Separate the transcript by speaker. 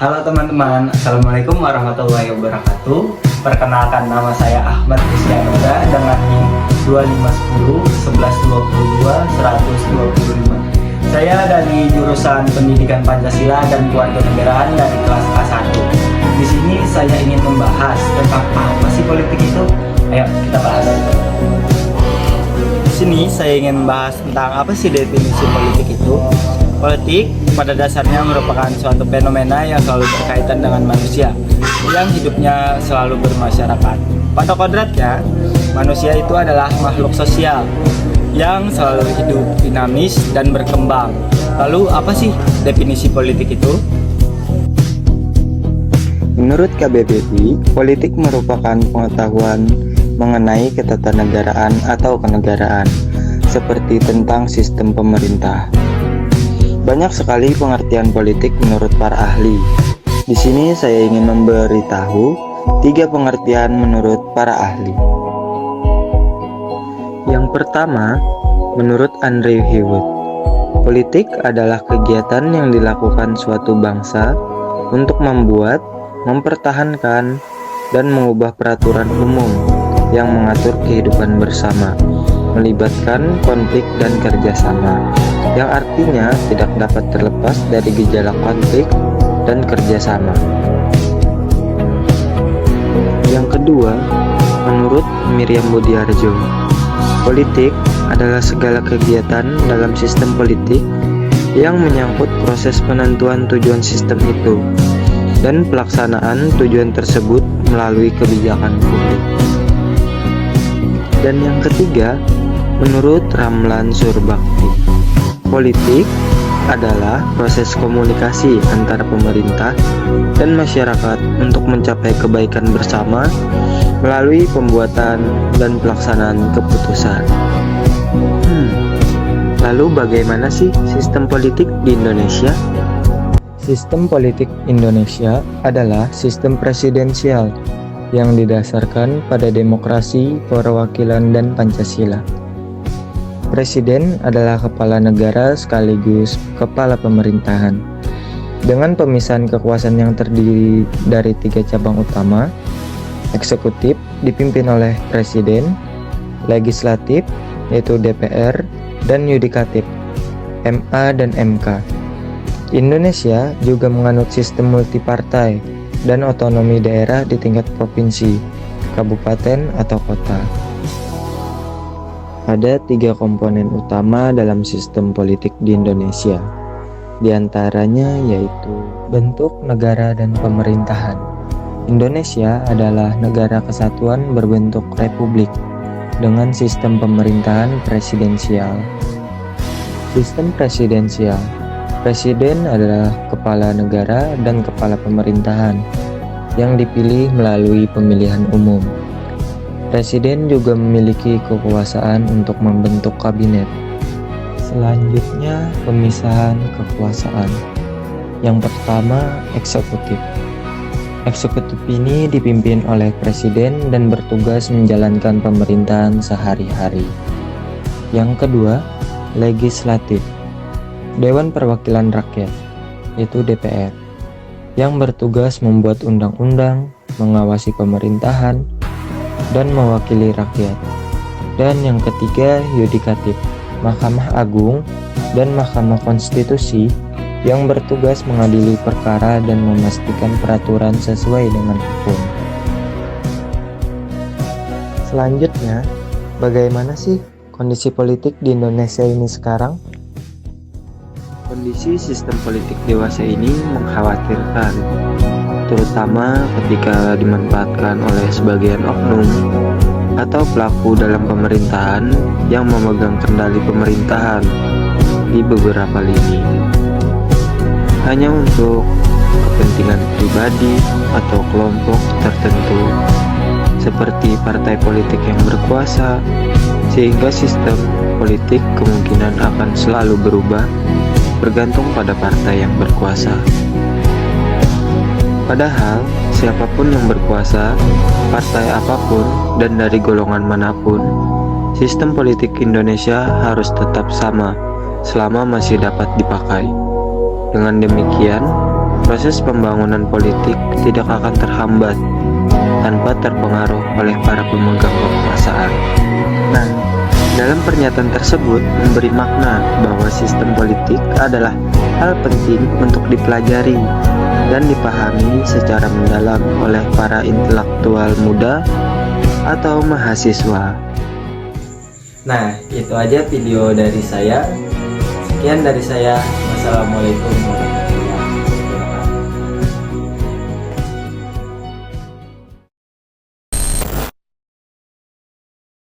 Speaker 1: Halo teman-teman, Assalamualaikum warahmatullahi wabarakatuh. Perkenalkan, nama saya Ahmad Rizkyanoda dengan NIM 2510 1122 125. Saya dari jurusan Pendidikan Pancasila dan Kewarganegaraan dari kelas A1. Di sini saya ingin membahas tentang apa sih politik itu. Ayo kita bahas. Di sini saya ingin membahas tentang apa sih definisi politik itu. Politik pada dasarnya merupakan suatu fenomena yang selalu berkaitan dengan manusia yang hidupnya selalu bermasyarakat. Pada kodratnya, manusia itu adalah makhluk sosial yang selalu hidup dinamis dan berkembang. Lalu apa sih definisi politik itu?
Speaker 2: Menurut KBBI, politik merupakan pengetahuan mengenai ketatanegaraan atau kenegaraan, seperti tentang sistem pemerintah. Banyak sekali pengertian politik menurut para ahli. Di sini saya ingin memberitahu 3 pengertian menurut para ahli. Yang pertama, menurut Andrew Hewitt, politik adalah kegiatan yang dilakukan suatu bangsa untuk membuat, mempertahankan, dan mengubah peraturan umum yang mengatur kehidupan bersama, melibatkan konflik dan kerjasama, yang artinya tidak dapat terlepas dari gejala konflik dan kerjasama. Yang kedua, menurut Miriam Budiarjo, politik adalah segala kegiatan dalam sistem politik yang menyangkut proses penentuan tujuan sistem itu dan pelaksanaan tujuan tersebut melalui kebijakan publik. Dan yang ketiga, menurut Ramlan Surbakti, politik adalah proses komunikasi antara pemerintah dan masyarakat untuk mencapai kebaikan bersama melalui pembuatan dan pelaksanaan keputusan. Lalu bagaimana sih sistem politik di Indonesia? Sistem politik Indonesia adalah sistem presidensial yang didasarkan pada demokrasi, perwakilan, dan Pancasila. Presiden adalah kepala negara sekaligus kepala pemerintahan. Dengan pemisahan kekuasaan yang terdiri dari 3 cabang utama, eksekutif dipimpin oleh presiden, legislatif yaitu DPR, dan yudikatif MA dan MK. Indonesia juga menganut sistem multipartai dan otonomi daerah di tingkat provinsi, kabupaten, atau kota. Ada 3 komponen utama dalam sistem politik di Indonesia. Di antaranya yaitu bentuk negara dan pemerintahan. Indonesia adalah negara kesatuan berbentuk republik dengan sistem pemerintahan presidensial. Sistem presidensial. Presiden adalah kepala negara dan kepala pemerintahan yang dipilih melalui pemilihan umum. Presiden juga memiliki kekuasaan untuk membentuk kabinet. Selanjutnya, pemisahan kekuasaan. Yang pertama, eksekutif. Eksekutif ini dipimpin oleh presiden dan bertugas menjalankan pemerintahan sehari-hari. Yang kedua, legislatif. Dewan Perwakilan Rakyat, yaitu DPR, yang bertugas membuat undang-undang, mengawasi pemerintahan, dan mewakili rakyat. Dan yang ketiga, yudikatif, Mahkamah Agung dan Mahkamah Konstitusi yang bertugas mengadili perkara dan memastikan peraturan sesuai dengan hukum. Selanjutnya, bagaimana sih kondisi politik di Indonesia ini sekarang? Kondisi sistem politik dewasa ini mengkhawatirkan, terutama ketika dimanfaatkan oleh sebagian oknum atau pelaku dalam pemerintahan yang memegang kendali pemerintahan di beberapa lini, hanya untuk kepentingan pribadi atau kelompok tertentu, seperti partai politik yang berkuasa, sehingga sistem politik kemungkinan akan selalu berubah bergantung pada partai yang berkuasa. Padahal, siapapun yang berkuasa, partai apapun, dan dari golongan manapun, sistem politik Indonesia harus tetap sama selama masih dapat dipakai. Dengan demikian, proses pembangunan politik tidak akan terhambat tanpa terpengaruh oleh para pemegang kekuasaan. Nah, dalam pernyataan tersebut memberi makna bahwa sistem politik adalah hal penting untuk dipelajari dan dipahami secara mendalam oleh para intelektual muda atau mahasiswa.
Speaker 1: Nah, itu aja video dari saya. Sekian dari saya. Wassalamualaikum warahmatullahi wabarakatuh.